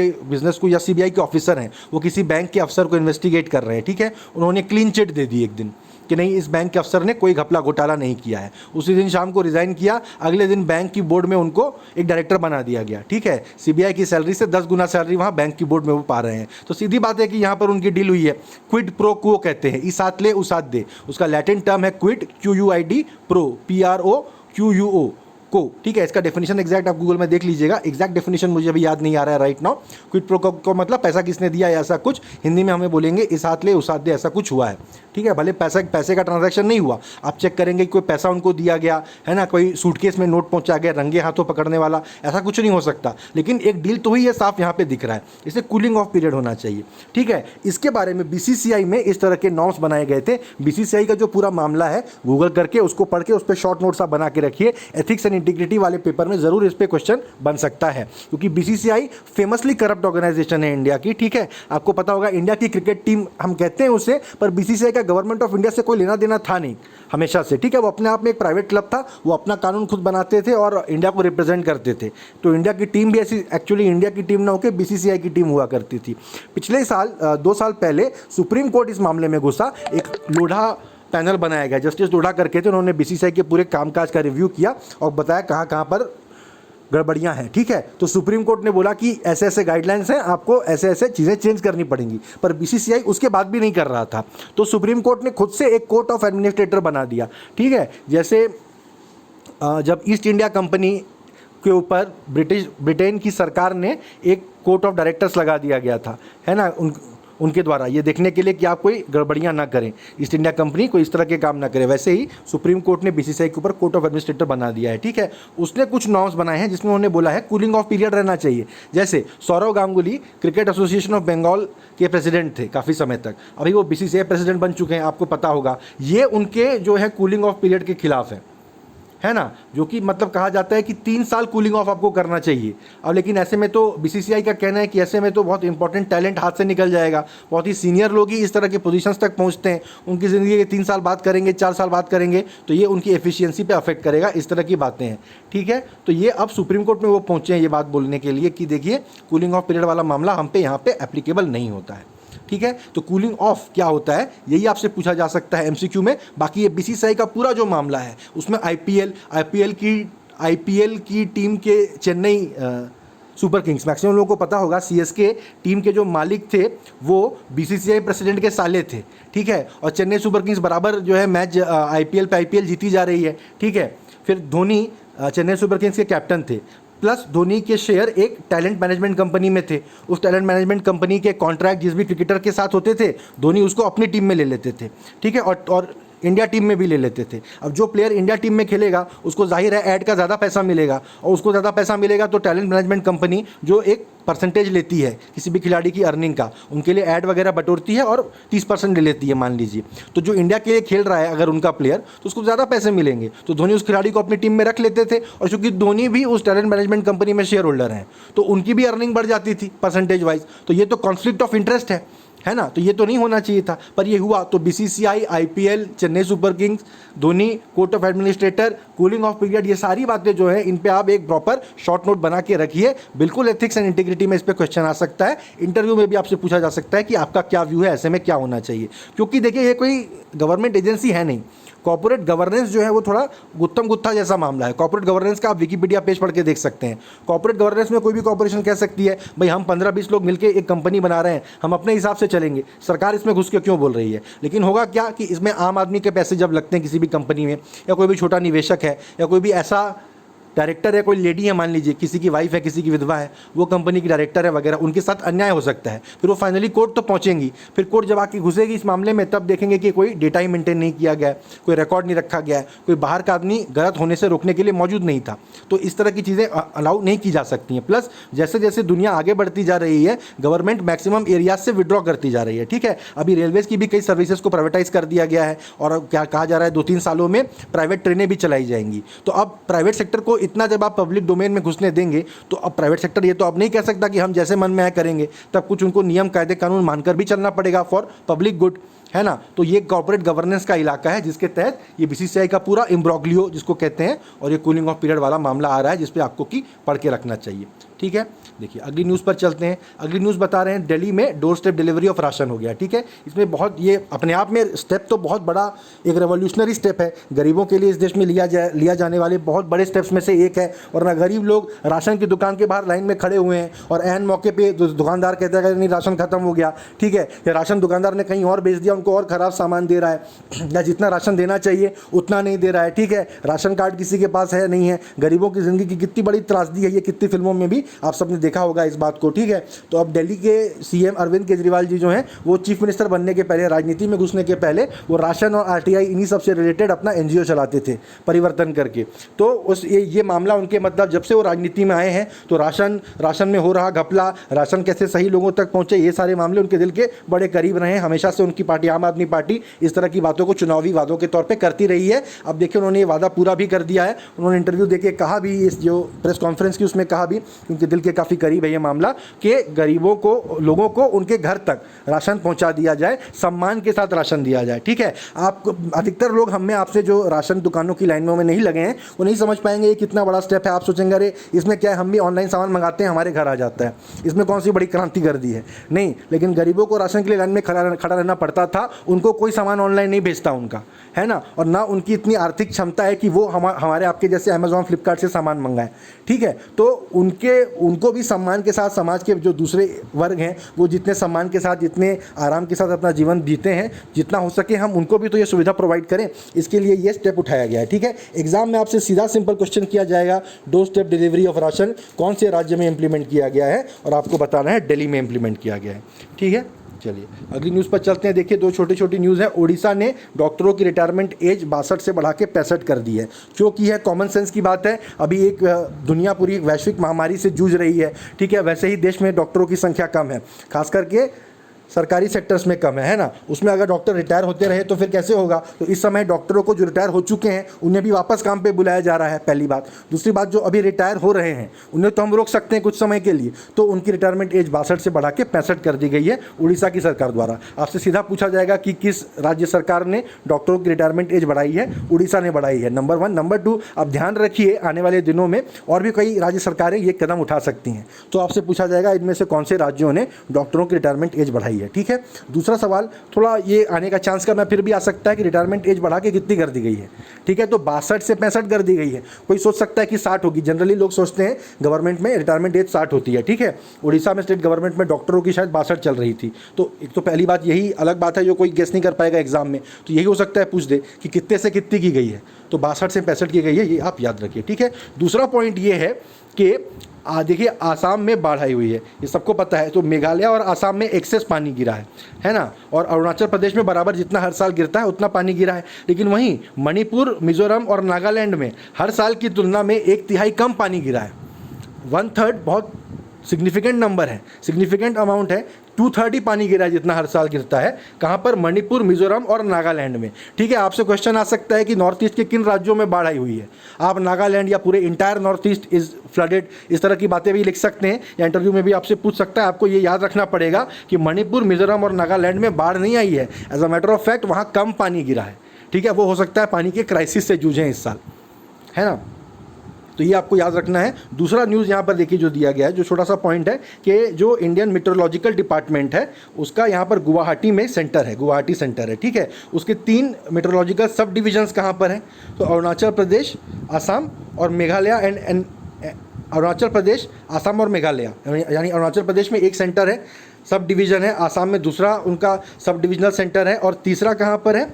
को या सीबीआई के ऑफिसर हैं, वो किसी बैंक के अफसर को इन्वेस्टिगेट कर रहे हैं, ठीक है, उन्होंने क्लीन चिट दे दी एक दिन कि नहीं, इस बैंक के अफसर ने कोई घपला घोटाला नहीं किया है, उसी दिन शाम को रिज़ाइन किया, अगले दिन बैंक की बोर्ड में उनको एक डायरेक्टर बना दिया गया, ठीक है। सीबीआई की सैलरी से 10 गुना सैलरी वहाँ बैंक की बोर्ड में वो पा रहे हैं। तो सीधी बात है कि यहाँ पर उनकी डील हुई है, क्विड प्रो क्वो कहते हैं, इसात ले उसात दे, उसका लैटिन टर्म है क्विड, QUID, प्रो PROQUO को, ठीक है। इसका डेफिनेशन एग्जैक्ट आप गूगल में देख लीजिएगा, एग्जैक्ट डेफिनेशन मुझे अभी याद नहीं आ रहा है राइट नाउ। क्विड प्रो को मतलब पैसा किसने दिया है, ऐसा कुछ, हिंदी में हमें बोलेंगे इस हाथ ले उस हाथ दे, ऐसा कुछ हुआ है, ठीक है। भले पैसे का ट्रांजैक्शन नहीं हुआ, आप चेक करेंगे कि कोई पैसा उनको दिया गया है ना, कोई सूटकेस में नोट पहुंचा गया, रंगे हाथों पकड़ने वाला, ऐसा कुछ नहीं हो सकता, लेकिन एक डील तो हुई है, साफ यहाँ पे दिख रहा है, इसे कूलिंग ऑफ पीरियड होना चाहिए, ठीक है। इसके बारे में बीसीसीआई में इस तरह के नॉर्म्स बनाए गए थे। बीसीसीआई का जो पूरा मामला है गूगल करके उसको पढ़ के उस पर शॉर्ट नोट्स आप बना के रखिए, एथिक्स एंड इंटीग्रिटी वाले पेपर में जरूर इस पे क्वेश्चन बन सकता है, क्योंकि बीसीसीआई फेमसली करप्ट ऑर्गेनाइजेशन है इंडिया की, ठीक है। आपको पता होगा इंडिया की क्रिकेट टीम हम कहते हैं उसे, पर बीसीसीआई का गवर्नमेंट ऑफ इंडिया से कोई लेना देना था नहीं हमेशा से, ठीक है। वो अपने आप में एक प्राइवेट क्लब था, वो अपना कानून खुद बनाते थे और इंडिया को रिप्रेजेंट करते थे। तो इंडिया की टीम भी ऐसी एक्चुअली इंडिया की टीम ना होकर बीसीसीआई की टीम हुआ करती थी। पिछले साल 2 साल पहले सुप्रीम कोर्ट इस मामले में घुसा, एक लोढ़ा पैनल बनाया गया, जस्टिस लोढ़ा करके थे, उन्होंने बीसीसीआई के पूरे कामकाज का रिव्यू किया और बताया कहाँ कहाँ पर गड़बड़ियां हैं, ठीक है। तो सुप्रीम कोर्ट ने बोला कि ऐसे ऐसे गाइडलाइंस हैं, आपको ऐसे ऐसे चीज़ें चेंज करनी पड़ेंगी, पर बीसीसीआई उसके बाद भी नहीं कर रहा था। तो सुप्रीम कोर्ट ने खुद से एक कोर्ट ऑफ एडमिनिस्ट्रेटर बना दिया, ठीक है। जैसे जब ईस्ट इंडिया कंपनी के ऊपर ब्रिटेन की सरकार ने एक कोर्ट ऑफ डायरेक्टर्स लगा दिया गया था, है ना, उनके द्वारा ये देखने के लिए कि आप कोई गड़बड़ियां ना करें, ईस्ट इंडिया कंपनी कोई इस तरह के काम ना करे, वैसे ही सुप्रीम कोर्ट ने बीसीसीआई के ऊपर कोर्ट ऑफ एडमिनिस्ट्रेटर बना दिया है, ठीक है। उसने कुछ नॉर्म्स बनाए हैं जिसमें उन्होंने बोला है कूलिंग ऑफ पीरियड रहना चाहिए। जैसे Sourav Ganguly cricket association of Bengal के प्रेसिडेंट थे काफ़ी समय तक, अभी वो बीसीसीआई प्रेसिडेंट बन चुके हैं, आपको पता होगा। ये उनके जो है कूलिंग ऑफ पीरियड के खिलाफ है ना, जो कि मतलब कहा जाता है कि 3 साल कूलिंग ऑफ आपको करना चाहिए। अब लेकिन ऐसे में तो बीसीसीआई का कहना है कि ऐसे में तो बहुत इंपॉर्टेंट टैलेंट हाथ से निकल जाएगा, बहुत ही सीनियर लोग ही इस तरह के पोजीशंस तक पहुंचते हैं, उनकी ज़िंदगी के 3 साल बाद करेंगे, 4 साल बाद करेंगे, तो ये उनकी एफिशिएंसी पे अफेक्ट करेगा, इस तरह की बातें हैं। ठीक है, तो ये अब सुप्रीम कोर्ट में वो पहुंचे हैं ये बात बोलने के लिए कि देखिए कूलिंग ऑफ पीरियड वाला मामला हम पे यहाँ पे एप्लीकेबल नहीं होता है। ठीक है, तो कूलिंग ऑफ क्या होता है यही आपसे पूछा जा सकता है एमसीक्यू में। बाकी ये बीसीसीआई का पूरा जो मामला है उसमें आईपीएल की टीम के चेन्नई सुपर किंग्स, मैक्सिमम लोगों को पता होगा सीएसके टीम के जो मालिक थे वो बीसीसीआई प्रेसिडेंट के साले थे। ठीक है, और चेन्नई सुपर किंग्स बराबर जो है मैच आईपीएल जीती जा रही है। ठीक है, फिर धोनी चेन्नई सुपर किंग्स के कैप्टन थे, प्लस धोनी के शेयर एक टैलेंट मैनेजमेंट कंपनी में थे। उस टैलेंट मैनेजमेंट कंपनी के कॉन्ट्रैक्ट जिस भी क्रिकेटर के साथ होते थे धोनी उसको अपनी टीम में ले लेते थे। ठीक है, और इंडिया टीम में भी ले लेते थे। अब जो प्लेयर इंडिया टीम में खेलेगा उसको जाहिर है ऐड का ज़्यादा पैसा मिलेगा, और उसको ज़्यादा पैसा मिलेगा तो टैलेंट मैनेजमेंट कंपनी जो एक परसेंटेज लेती है किसी भी खिलाड़ी की अर्निंग का, उनके लिए ऐड वगैरह बटोरती है और 30% ले लेती है मान लीजिए। तो जो इंडिया के लिए खेल रहा है अगर उनका प्लेयर, तो उसको ज़्यादा पैसे मिलेंगे, तो धोनी उस खिलाड़ी को अपनी टीम में रख लेते थे। और चूंकि धोनी भी उस टैलेंट मैनेजमेंट कंपनी में शेयर होल्डर हैं तो उनकी भी अर्निंग बढ़ जाती थी परसेंटेज वाइज। तो ये तो कॉन्फ्लिक्ट ऑफ इंटरेस्ट है ना, तो ये तो नहीं होना चाहिए था, पर ये हुआ। तो BCCI, IPL, Chennai super Kings, Dhoni, court of administrator, cooling of period, ये सारी बातें जो है इन पे आप एक प्रॉपर शॉर्ट नोट बना के रखिए। बिल्कुल एथिक्स एंड इंटीग्रिटी में इस पर क्वेश्चन आ सकता है, इंटरव्यू में भी आपसे पूछा जा सकता है कि आपका क्या व्यू है, ऐसे में क्या होना चाहिए। क्योंकि देखिए ये कोई गवर्नमेंट एजेंसी है नहीं, कॉर्पोरेट गवर्नेंस जो है वो थोड़ा गुत्थम गुत्था जैसा मामला है। कॉर्पोरेट गवर्नेंस का आप विकिपीडिया पेज पढ़ के देख सकते हैं। कॉर्पोरेट गवर्नेंस में कोई भी कॉर्पोरेशन कह सकती है भाई हम 15-20 लोग मिलकर एक कंपनी बना रहे हैं, हम अपने हिसाब से चलेंगे, सरकार इसमें घुस के क्यों बोल रही है। लेकिन होगा क्या कि इसमें आम आदमी के पैसे जब लगते हैं किसी भी कंपनी में, या कोई भी छोटा निवेशक है, या कोई भी ऐसा डायरेक्टर है, कोई लेडी है मान लीजिए, किसी की वाइफ है, किसी की विधवा है, वो कंपनी की डायरेक्टर है वगैरह, उनके साथ अन्याय हो सकता है। फिर वो फाइनली कोर्ट तो पहुंचेंगी, फिर कोर्ट जब आके घुसेगी इस मामले में तब देखेंगे कि कोई डेटा ही मेंटेन नहीं किया गया है, कोई रिकॉर्ड नहीं रखा गया है, कोई बाहर का आदमी गलत होने से रोकने के लिए मौजूद नहीं था। तो इस तरह की चीज़ें अलाउ नहीं की जा सकती हैं। प्लस जैसे जैसे दुनिया आगे बढ़ती जा रही है गवर्नमेंट मैक्सिमम एरियाज से विड्रॉ करती जा रही है। ठीक है, अभी रेलवेज़ की भी कई सर्विसेज को प्राइवेटाइज कर दिया गया है, और क्या कहा जा रहा है 2-3 सालों में प्राइवेट ट्रेनें भी चलाई जाएंगी। तो अब प्राइवेट सेक्टर को इतना जब आप पब्लिक डोमेन में घुसने देंगे तो अब प्राइवेट सेक्टर ये तो अब नहीं कह सकता कि हम जैसे मन में आए करेंगे, तब कुछ उनको नियम कायदे कानून मानकर भी चलना पड़ेगा फॉर पब्लिक गुड, है ना। तो ये कॉर्पोरेट गवर्नेंस का इलाका है जिसके तहत ये बीसीसीआई का पूरा इम्ब्रोग्लियो जिसको कहते हैं, और ये कूलिंग ऑफ पीरियड वाला मामला आ रहा है जिस पे आपको की पढ़ के रखना चाहिए। ठीक है, देखिए अगली न्यूज़ पर चलते हैं। अगली न्यूज़ बता रहे हैं दिल्ली में door step delivery of ration हो गया। ठीक है, इसमें बहुत ये अपने आप में स्टेप तो बहुत बड़ा एक रेवोल्यूशनरी स्टेप है, गरीबों के लिए इस देश में लिया जाने वाले बहुत बड़े स्टेप्स में से एक है। और ना गरीब लोग राशन की दुकान के बाहर लाइन में खड़े हुए हैं और ऐन मौके पे दुकानदार कहता है कि नहीं राशन खत्म हो गया, ठीक है, या राशन दुकानदार ने कहीं और बेच दिया, उनको और ख़राब सामान दे रहा है, या जितना राशन देना चाहिए उतना नहीं दे रहा है। ठीक है, राशन कार्ड किसी के पास है नहीं है, गरीबों की ज़िंदगी की कितनी बड़ी त्रासदी है, ये कितनी फिल्मों में भी आप सबने देखा होगा इस बात को। ठीक है, तो अब दिल्ली के सीएम अरविंद केजरीवाल जी जो हैं वो चीफ मिनिस्टर बनने के पहले, राजनीति में घुसने के पहले, वो राशन और आरटीआई इन्हीं सब से रिलेटेड अपना एनजीओ चलाते थे परिवर्तन करके। तो उस ये मामला उनके मतलब जब से वो राजनीति में आए हैं तो राशन में हो रहा घपला, राशन कैसे सही लोगों तक पहुंचे, ये सारे मामले उनके दिल के बड़े करीब रहे हैं। हमेशा से उनकी पार्टी आम आदमी पार्टी इस तरह की बातों को चुनावी वादों के तौर पर करती रही है। अब देखिए उन्होंने ये वादा पूरा भी कर दिया है। उन्होंने इंटरव्यू देके कहा भी, इस जो प्रेस कॉन्फ्रेंस की उसमें कहा भी, उनके दिल के काफ़ी करीब है ये मामला, कि गरीबों को, लोगों को उनके घर तक राशन पहुंचा दिया जाए, सम्मान के साथ राशन दिया जाए। ठीक है, आप अधिकतर लोग हमें आपसे जो राशन दुकानों की लाइनों में नहीं लगे हैं वो नहीं समझ पाएंगे ये कितना बड़ा स्टेप है। आप सोचेंगे अरे इसमें क्या है, हम भी ऑनलाइन सामान मंगाते हैं हमारे घर आ जाता है, इसमें कौन सी बड़ी क्रांति कर दी है। नहीं, लेकिन गरीबों को राशन के लिए लाइन में खड़ा रहना पड़ता था। उनको कोई सामान ऑनलाइन नहीं भेजता उनका, है ना, और ना उनकी इतनी आर्थिक क्षमता है कि वो हमारे आपके जैसे अमेजॉन फ्लिपकार्ट से सामान मंगाएं। ठीक है, तो उनको भी सम्मान के साथ, समाज के जो दूसरे वर्ग हैं वो जितने सम्मान के साथ, जितने आराम के साथ अपना जीवन जीते हैं, जितना हो सके हम उनको भी तो ये सुविधा प्रोवाइड करें, इसके लिए ये स्टेप उठाया गया है। ठीक है, एग्जाम में आपसे सीधा सिंपल क्वेश्चन किया जाएगा, door step delivery of ration कौन से राज्य में इंप्लीमेंट किया गया है, और आपको बताना है दिल्ली में इंप्लीमेंट किया गया है। ठीक है, चलिए अगली न्यूज़ पर चलते हैं। देखिए दो छोटी छोटी न्यूज़ है। ओडिशा ने डॉक्टरों की रिटायरमेंट एज 62 से बढ़ा के 65 कर दी है। क्यों की है? कॉमन सेंस की बात है। अभी एक दुनिया पूरी वैश्विक महामारी से जूझ रही है, ठीक है, वैसे ही देश में डॉक्टरों की संख्या कम है, खास करके सरकारी सेक्टर्स में कम है ना, उसमें अगर डॉक्टर रिटायर होते रहे तो फिर कैसे होगा। तो इस समय डॉक्टरों को जो रिटायर हो चुके हैं उन्हें भी वापस काम पे बुलाया जा रहा है, पहली बात। दूसरी बात, जो अभी रिटायर हो रहे हैं उन्हें तो हम रोक सकते हैं कुछ समय के लिए, तो उनकी रिटायरमेंट एज 62 से बढ़ा के 65 कर दी गई है उड़ीसा की सरकार द्वारा। आपसे सीधा पूछा जाएगा कि किस राज्य सरकार ने डॉक्टरों की रिटायरमेंट एज बढ़ाई है? उड़ीसा ने बढ़ाई है, नंबर 1। नंबर 2, आप ध्यान रखिए आने वाले दिनों में और भी कई राज्य सरकारें ये कदम उठा सकती हैं। तो आपसे पूछा जाएगा इनमें से कौन से राज्यों ने डॉक्टरों की रिटायरमेंट एज बढ़ाई है, ठीक है। दूसरा सवाल थोड़ा ये आने का चांस का मैं फिर भी आ सकता है कि रिटायरमेंट एज बढ़ा के कितनी कर दी गई है, ठीक है। तो 62 से 65 कर दी गई है। कोई सोच सकता है कि 60 होगी, जनरली लोग सोचते हैं गवर्नमेंट में रिटायरमेंट एज 60 होती है, ठीक है। उड़ीसा में स्टेट गवर्नमेंट में डॉक्टरों की शायद 62 चल रही थी। तो एक तो पहली बात यही अलग बात है जो कोई गेस नहीं कर पाएगा एग्जाम में, तो यही हो सकता है पूछ दे कि कितने से कितनी की गई है, तो 62 से 65 की गई है, ये आप याद रखिए, ठीक है। दूसरा पॉइंट ये है कि देखिए आसाम में बाढ़ आई हुई है, ये सबको पता है। तो मेघालय और आसाम में एक्सेस पानी गिरा है ना, और अरुणाचल प्रदेश में बराबर जितना हर साल गिरता है उतना पानी गिरा है। लेकिन वहीं मणिपुर, मिजोरम और नागालैंड में हर साल की तुलना में 1/3 कम पानी गिरा है। 1/3 बहुत सिग्निफिकेंट नंबर है, सिग्निफिकेंट अमाउंट है। 2/3 ही पानी गिरा है जितना हर साल गिरता है। कहाँ पर? मणिपुर, मिजोरम और नागालैंड में, ठीक है। आपसे क्वेश्चन आ सकता है कि नॉर्थ ईस्ट के किन राज्यों में बाढ़ आई हुई है। आप नागालैंड या पूरे entire north east is flooded, इस तरह की बातें भी लिख सकते हैं, या इंटरव्यू में भी आपसे पूछ सकता है। आपको ये याद रखना पड़ेगा कि मणिपुर, मिजोरम और नागालैंड में बाढ़ नहीं आई है। As a matter of fact वहाँ कम पानी गिरा है, ठीक है। वो हो सकता है पानी के क्राइसिस से जूझें इस साल, है ना। तो ये आपको याद रखना है। दूसरा न्यूज़ यहाँ पर देखिए जो दिया गया है, जो छोटा सा पॉइंट है कि जो इंडियन मीटरोलॉजिकल डिपार्टमेंट है उसका यहाँ पर गुवाहाटी में सेंटर है, गुवाहाटी सेंटर है, ठीक है। उसके 3 मीटरोलॉजिकल सब डिविजन्स कहाँ पर हैं? तो अरुणाचल प्रदेश, आसाम और मेघालय एंड अरुणाचल प्रदेश, आसाम और मेघालय, यानी अरुणाचल प्रदेश में एक सेंटर है, सब डिवीज़न है। आसाम में दूसरा उनका सब डिविजनल सेंटर है, और तीसरा कहाँ पर है?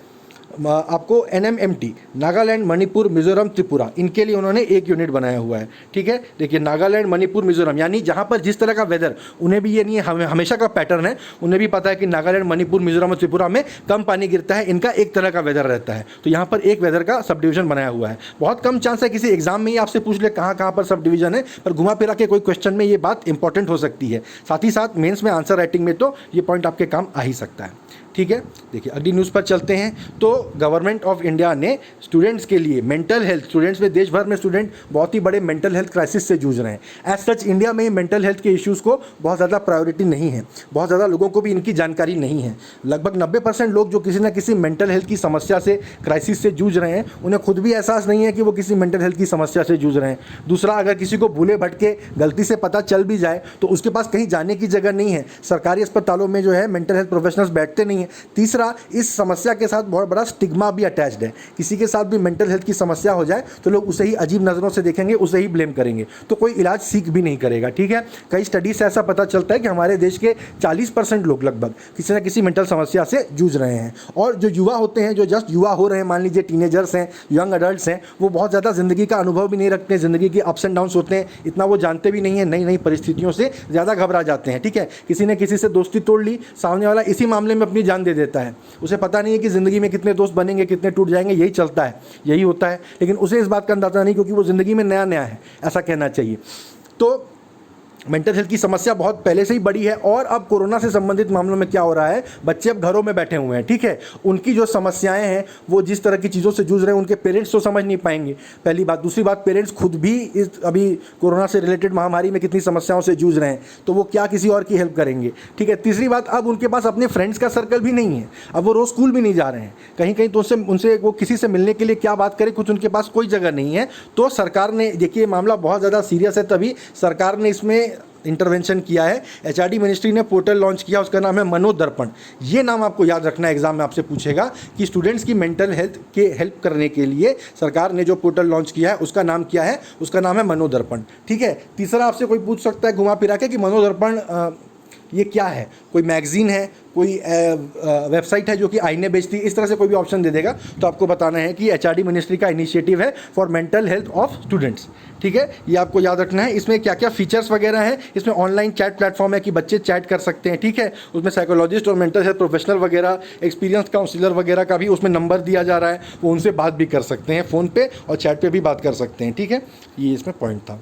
आपको NMMT, नागालैंड, मणिपुर, मिजोरम, त्रिपुरा, इनके लिए उन्होंने एक यूनिट बनाया हुआ है, ठीक है। देखिए नागालैंड, मणिपुर, मिजोरम, यानी जहाँ पर जिस तरह का वेदर, उन्हें भी ये नहीं है हमेशा का पैटर्न है, उन्हें भी पता है कि नागालैंड, मणिपुर, मिजोरम और त्रिपुरा में कम पानी गिरता है, इनका एक तरह का वेदर रहता है। तो यहाँ पर एक वेदर का सब डिवीजन बनाया हुआ है। बहुत कम चांस है किसी एग्जाम में ही आपसे पूछ ले कहाँ कहाँ पर सब डिवीजन है, पर घुमा फिरा के कोई क्वेश्चन में ये बात इंपॉर्टेंट हो सकती है। साथ ही साथ मेंस में आंसर राइटिंग में तो ये पॉइंट आपके काम आ ही सकता है, ठीक है। देखिए अगली न्यूज़ पर चलते हैं। तो गवर्नमेंट ऑफ इंडिया ने स्टूडेंट्स के लिए मेंटल हेल्थ, स्टूडेंट्स में देश भर में स्टूडेंट बहुत ही बड़े मेंटल हेल्थ क्राइसिस से जूझ रहे हैं। एज सच इंडिया में मेंटल हेल्थ के इश्यूज़ को बहुत ज़्यादा प्रायोरिटी नहीं है, बहुत ज़्यादा लोगों को भी इनकी जानकारी नहीं है। लगभग 90% लोग जो किसी न किसी मेंटल हेल्थ की समस्या से, क्राइसिस से जूझ रहे हैं, उन्हें खुद भी एहसास नहीं है कि वो किसी मेंटल हेल्थ की समस्या से जूझ रहे हैं। दूसरा, अगर किसी को भूले भटके गलती से पता चल भी जाए तो उसके पास कहीं जाने की जगह नहीं है, सरकारी अस्पतालों में जो है मेंटल हेल्थ प्रोफेशनल्स बैठते नहीं हैं। तीसरा, इस समस्या के साथ बहुत बड़ा स्टिग्मा भी अटैच्ड है। किसी के साथ भी मेंटल हेल्थ की समस्या हो जाए तो लोग उसे ही अजीब नज़रों से देखेंगे, उसे ही ब्लेम करेंगे, तो कोई इलाज सीख भी नहीं करेगा, ठीक है। कई स्टडीज से ऐसा पता चलता है कि हमारे देश के 40% लोग लगभग किसी न किसी मेंटल समस्या से जूझ रहे हैं। और जो युवा होते हैं, जो जस्ट युवा हो रहे हैं, मान लीजिए टीनेजर्स हैं, यंग अडल्ट्स हैं, वो बहुत ज़्यादा ज़िंदगी का अनुभव भी नहीं रखते, ज़िंदगी के अप्स एंड डाउन्स होते हैं, इतना वो जानते भी नहीं है, नई नई परिस्थितियों से ज़्यादा घबरा जाते हैं, ठीक है। किसी ने किसी से दोस्ती तोड़ ली, सामने वाला इसी मामले में अपनी जान दे देता है, उसे पता नहीं है कि ज़िंदगी में कितने दोस्त बनेंगे, कितने टूट जाएंगे, यही चलता है, यही होता है। लेकिन उसे इस बात का अंदाज़ा नहीं, क्योंकि वो ज़िंदगी में नया नया है, ऐसा कहना चाहिए। तो मेंटल हेल्थ की समस्या बहुत पहले से ही बड़ी है, और अब कोरोना से संबंधित मामलों में क्या हो रहा है, बच्चे अब घरों में बैठे हुए हैं, ठीक है। उनकी जो समस्याएं हैं, वो जिस तरह की चीज़ों से जूझ रहे हैं, उनके पेरेंट्स तो समझ नहीं पाएंगे, पहली बात। दूसरी बात, पेरेंट्स खुद भी इस अभी कोरोना से रिलेटेड महामारी में कितनी समस्याओं से जूझ रहे हैं, तो वो क्या किसी और की हेल्प करेंगे, ठीक है। तीसरी बात, अब उनके पास अपने फ्रेंड्स का सर्कल भी नहीं है, अब वो रोज़ स्कूल भी नहीं जा रहे हैं, कहीं कहीं तो उनसे वो किसी से मिलने के लिए क्या बात करें, कुछ उनके पास कोई जगह नहीं है। तो सरकार ने, देखिए मामला बहुत ज़्यादा सीरियस है, तभी सरकार ने इसमें इंटरवेंशन किया है। HRD मिनिस्ट्री ने पोर्टल लॉन्च किया, उसका नाम है मनोदर्पण। ये नाम आपको याद रखना है, एग्जाम में आपसे पूछेगा कि स्टूडेंट्स की मेंटल हेल्थ के हेल्प करने के लिए सरकार ने जो पोर्टल लॉन्च किया है उसका नाम क्या है, उसका नाम है मनोदर्पण, ठीक है। तीसरा, आपसे कोई पूछ सकता है घुमा फिरा के कि मनोदर्पण ये क्या है, कोई मैगजीन है, कोई वेबसाइट है जो कि आईने बेचती है, इस तरह से कोई भी ऑप्शन दे देगा तो आपको बताना है कि HRD मिनिस्ट्री का इनिशिएटिव है for mental health of students, ठीक है। ये आपको याद रखना है। इसमें क्या क्या फीचर्स वगैरह हैं, इसमें ऑनलाइन चैट प्लेटफॉर्म है कि बच्चे चैट कर सकते हैं, ठीक है। उसमें साइकोलॉजिस्ट और मेंटल हेल्थ प्रोफेशनल वगैरह, एक्सपीरियंस काउंसलर वगैरह का भी उसमें नंबर दिया जा रहा है, वो उनसे बात भी कर सकते हैं फ़ोन पे और चैट पे भी बात कर सकते हैं, ठीक है। ये इसमें पॉइंट था।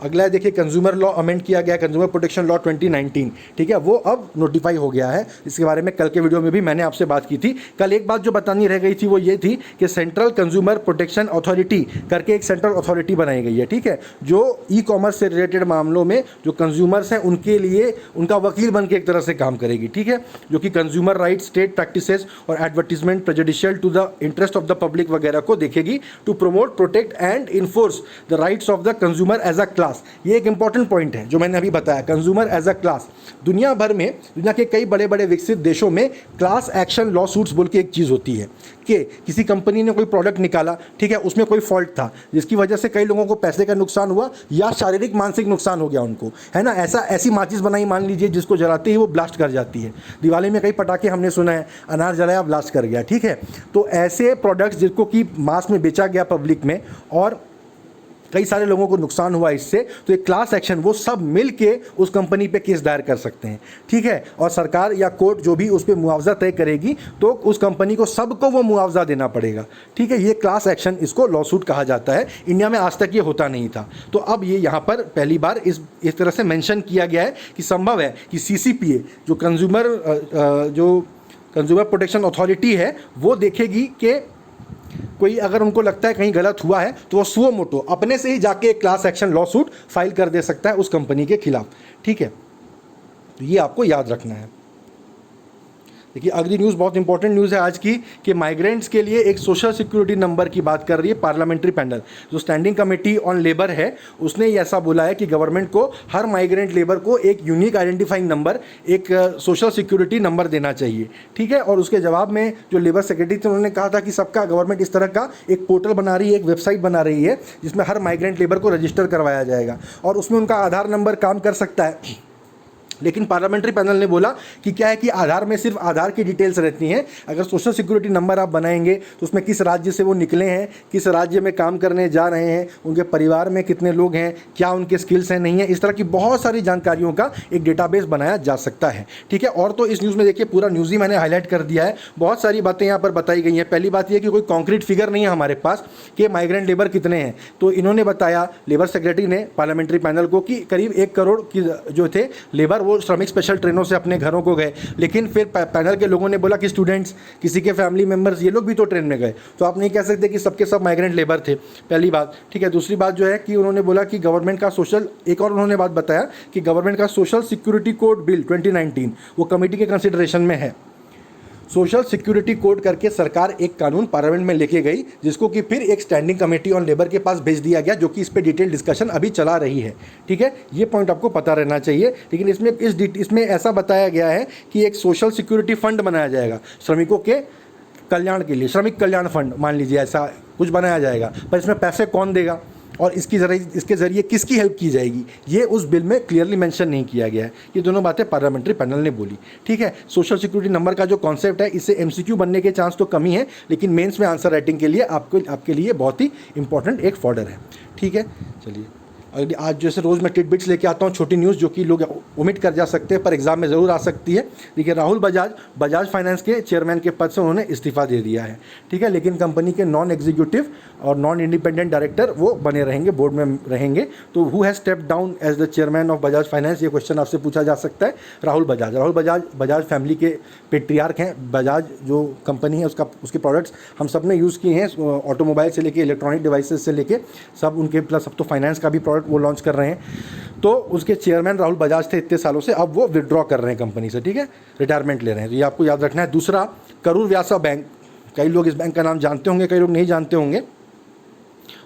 अगला है देखिए कंज्यूमर लॉ अमेंड किया गया, कंज्यूमर प्रोटेक्शन लॉ 2019, ठीक है, वो अब नोटिफाई हो गया है। इसके बारे में कल के वीडियो में भी मैंने आपसे बात की थी। कल एक बात जो बतानी रह गई थी वो ये थी कि सेंट्रल कंज्यूमर प्रोटेक्शन अथॉरिटी करके एक सेंट्रल अथॉरिटी बनाई गई है, ठीक है, जो ई कॉमर्स से रिलेटेड मामलों में जो कंज्यूमर्स हैं उनके लिए उनका वकील बन के एक तरह से काम करेगी, ठीक है, जो कि कंज्यूमर राइट, स्टेट प्रैक्टिसेस और advertisement prejudicial to the interest of the public वगैरह को देखेगी to promote, protect and enforce the rights of the consumer as a class. ये एक इंपॉर्टेंट पॉइंट है जो मैंने अभी बताया, कंज्यूमर एज अ क्लास। दुनिया भर में, दुनिया के कई बड़े बड़े विकसित देशों में क्लास एक्शन लॉ सूट्स बोल के एक चीज़ होती है कि किसी कंपनी ने कोई प्रोडक्ट निकाला, ठीक है, उसमें कोई फॉल्ट था जिसकी वजह से कई लोगों को पैसे का नुकसान हुआ या शारीरिक मानसिक नुकसान हो गया उनको, है ना। ऐसी माचिस बनाई मान लीजिए जिसको जलाते ही वो ब्लास्ट कर जाती है। दिवाली में कई पटाखे हमने सुना है, अनार जलाया ब्लास्ट कर गया, ठीक है। तो ऐसे प्रोडक्ट्स जिसको कि मास में बेचा गया पब्लिक में और कई सारे लोगों को नुकसान हुआ इससे, तो एक क्लास एक्शन वो सब मिल के उस कंपनी पे केस दायर कर सकते हैं, ठीक है। और सरकार या कोर्ट जो भी उस पर मुआवजा तय करेगी तो उस कंपनी को सबको वो मुआवजा देना पड़ेगा, ठीक है। ये क्लास एक्शन, इसको लॉ सूट कहा जाता है। इंडिया में आज तक ये होता नहीं था, तो अब ये यहाँ पर पहली बार इस तरह से मेंशन किया गया है कि संभव है कि CCPA जो कंज्यूमर प्रोटेक्शन अथॉरिटी है वो देखेगी कि कोई अगर उनको लगता है कहीं गलत हुआ है तो वो सुओ मोटो अपने से ही जाके एक class action law suit file कर दे सकता है उस कंपनी के खिलाफ, ठीक है। तो ये आपको याद रखना है। देखिए अगली न्यूज़ बहुत इंपॉर्टेंट न्यूज़ है आज की कि माइग्रेंट्स के लिए एक सोशल सिक्योरिटी नंबर की बात कर रही है पार्लियामेंट्री पैनल। जो स्टैंडिंग कमेटी ऑन लेबर है उसने ये ऐसा बोला है कि गवर्नमेंट को हर माइग्रेंट लेबर को एक यूनिक आइडेंटिफाइंग नंबर, एक सोशल सिक्योरिटी नंबर देना चाहिए, ठीक है। और उसके जवाब में जो लेबर सेक्रेटरी थे उन्होंने कहा था कि सबका गवर्नमेंट इस तरह का एक पोर्टल बना रही है, एक वेबसाइट बना रही है जिसमें हर माइग्रेंट लेबर को रजिस्टर करवाया जाएगा और उसमें उनका आधार नंबर काम कर सकता है। लेकिन पार्लियामेंट्री पैनल ने बोला कि क्या है कि आधार में सिर्फ आधार की डिटेल्स रहती हैं, अगर सोशल सिक्योरिटी नंबर आप बनाएंगे तो उसमें किस राज्य से वो निकले हैं, किस राज्य में काम करने जा रहे हैं, उनके परिवार में कितने लोग हैं, क्या उनके स्किल्स हैं नहीं है, इस तरह की बहुत सारी जानकारियों का एक डेटाबेस बनाया जा सकता है, ठीक है। और तो इस न्यूज़ में देखिए पूरा न्यूज़ ही मैंने हाईलाइट कर दिया है, बहुत सारी बातें यहाँ पर बताई गई हैं। पहली बात यह कि कोई कॉन्क्रीट फिगर नहीं है हमारे पास कि माइग्रेंट लेबर कितने हैं, तो इन्होंने बताया लेबर सेक्रेटरी ने पार्लियामेंट्री पैनल को कि करीब 1 करोड़ की जो थे लेबर वो श्रमिक स्पेशल ट्रेनों से अपने घरों को गए। लेकिन फिर पैनल के लोगों ने बोला कि स्टूडेंट्स, किसी के फैमिली मेंबर्स, ये लोग भी तो ट्रेन में गए, तो आप नहीं कह सकते कि सबके सब माइग्रेंट लेबर थे, पहली बात, ठीक है। दूसरी बात जो है कि उन्होंने बोला कि गवर्नमेंट का एक और उन्होंने बात बताया कि गवर्नमेंट का सोशल सिक्योरिटी कोड बिल 2019 वो कमेटी के कंसिडरेशन में है। सोशल सिक्योरिटी कोड करके सरकार एक कानून पार्लियामेंट में लेके गई जिसको कि फिर एक स्टैंडिंग कमेटी ऑन लेबर के पास भेज दिया गया जो कि इस पे डिटेल डिस्कशन अभी चला रही है, ठीक है। ये पॉइंट आपको पता रहना चाहिए। लेकिन इसमें ऐसा बताया गया है कि एक सोशल सिक्योरिटी फंड बनाया जाएगा श्रमिकों के कल्याण के लिए, श्रमिक कल्याण फंड मान लीजिए, ऐसा कुछ बनाया जाएगा। पर इसमें पैसे कौन देगा और इसके ज़रिए किसकी हेल्प की जाएगी, ये उस बिल में क्लियरली मेंशन नहीं किया गया है। ये दोनों बातें पार्लियामेंट्री पैनल ने बोली, ठीक है। सोशल सिक्योरिटी नंबर का जो कॉन्सेप्ट है इससे MCQ बनने के चांस तो कमी है, लेकिन मेंस में आंसर राइटिंग के लिए आपके लिए बहुत ही इंपॉर्टेंट एक फॉर्डर है, ठीक है। चलिए आज जैसे रोज़ मैं टिडबिट्स लेके आता हूँ, छोटी न्यूज़ जो कि लोग ओमिट कर जा सकते हैं पर एग्जाम में ज़रूर आ सकती है। देखिए राहुल बजाज फाइनेंस के चेयरमैन के पद से उन्होंने इस्तीफा दे दिया है, ठीक है। लेकिन कंपनी के नॉन एग्जीक्यूटिव और नॉन इंडिपेंडेंट डायरेक्टर वो बने रहेंगे, बोर्ड में रहेंगे। तो who has step down as the chairman of Bajaj finance, ये क्वेश्चन आपसे पूछा जा सकता है। राहुल बजाज फैमिली के पेट्रियार्क हैं। बजाज जो कंपनी है उसके प्रोडक्ट्स हम सब ने यूज़ किए हैं, ऑटोमोबाइल से लेके इलेक्ट्रॉनिक डिवाइसेस से लेके सब उनके, प्लस अब तो फाइनेंस का भी प्रोडक्ट वो लॉन्च कर रहे हैं। तो उसके चेयरमैन राहुल बजाज थे इतने सालों से, अब वो विड्रॉ कर रहे हैं कंपनी से, ठीक है, रिटायरमेंट ले रहे हैं। तो ये आपको याद रखना है। दूसरा, करूर व्यासा बैंक, कई लोग इस बैंक का नाम जानते होंगे, कई लोग नहीं जानते होंगे।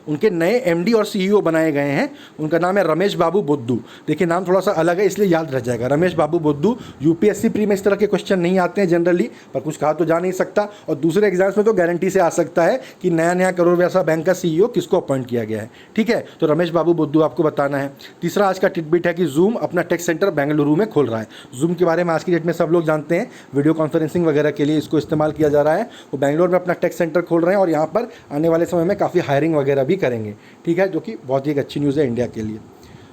उनके नए MD और CEO बनाए गए हैं, उनका नाम है रमेश बाबू बुद्धू। देखिए नाम थोड़ा सा अलग है इसलिए याद रह जाएगा, रमेश बाबू बुद्धू। UPSC प्री में इस तरह के क्वेश्चन नहीं आते हैं जनरली, पर कुछ कहा तो जा नहीं सकता, और दूसरे एग्जाम्स में तो गारंटी से आ सकता है कि नया करोड़ व्यासा बैंक का CEO किसको अपॉइंट किया गया है, ठीक है। तो रमेश बाबू बुद्धू आपको बताना है। तीसरा आज का टिटबिट है कि जूम अपना टेक सेंटर बेंगलुरु में खोल रहा है। जूम के बारे में आज की डेट में सब लोग जानते हैं, वीडियो कॉन्फ्रेंसिंग वगैरह के लिए इसको इस्तेमाल किया जा रहा है। वो बेंगलोर में अपना टेक सेंटर खोल रहे हैं और यहाँ पर आने वाले समय में काफ़ी हायरिंग वगैरह भी करेंगे, ठीक है, जो कि बहुत ही एक अच्छी न्यूज़ है इंडिया के लिए।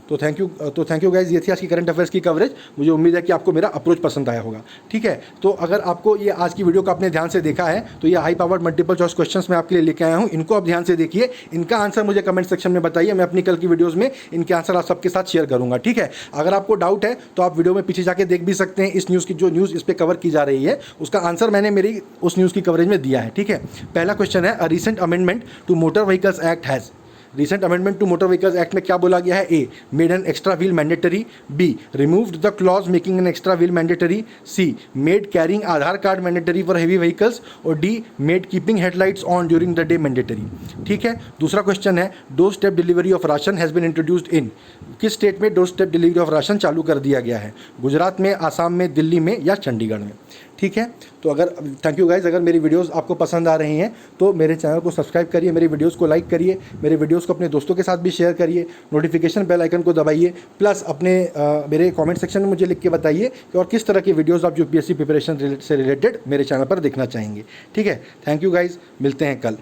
तो थैंक यू गाइज, ये थी आज की करंट अफेयर्स की कवरेज। मुझे उम्मीद है कि आपको मेरा अप्रोच पसंद आया होगा। ठीक है, तो अगर आपको ये आज की वीडियो को आपने ध्यान से देखा है तो ये high powered multiple choice questions मैं आपके लिए लेके आया हूँ, इनको आप ध्यान से देखिए, इनका आंसर मुझे कमेंट सेक्शन में बताइए। मैं अपनी कल की वीडियोस में इनके आंसर आप सबके साथ शेयर करूंगा। ठीक है, अगर आपको डाउट है तो आप वीडियो में पीछे जाके देख भी सकते हैं। इस न्यूज़ की जो न्यूज़ इस पर कवर की जा रही है उसका आंसर मैंने मेरी उस न्यूज़ की कवरेज में दिया है। ठीक है, पहला क्वेश्चन है, a recent amendment to motor vehicles act has. Recent amendment to motor vehicles act में क्या बोला गया है? A, made an extra wheel mandatory. B, removed the clause making an extra wheel mandatory. C, made carrying Aadhaar card mandatory for heavy vehicles. और D, made keeping headlights on during the day mandatory. ठीक है, दूसरा question है, doorstep delivery of ration has been introduced in. किस state में door step delivery of ration चालू कर दिया गया है? गुजरात में, आसाम में, दिल्ली में या चंडीगढ़ में? ठीक है, तो अगर थैंक यू गाइज, अगर मेरी वीडियोस आपको पसंद आ रही हैं तो मेरे चैनल को सब्सक्राइब करिए, मेरी वीडियोस को लाइक करिए, मेरे वीडियोस को अपने दोस्तों के साथ भी शेयर करिए, नोटिफिकेशन बेल आइकन को दबाइए, प्लस अपने मेरे कमेंट सेक्शन में मुझे लिख के बताइए कि और किस तरह की वीडियोस आप यूपीएससी प्रिपरेशन से रिलेटेड मेरे चैनल पर देखना चाहेंगे। ठीक है, थैंक यू गाइज, मिलते हैं कल।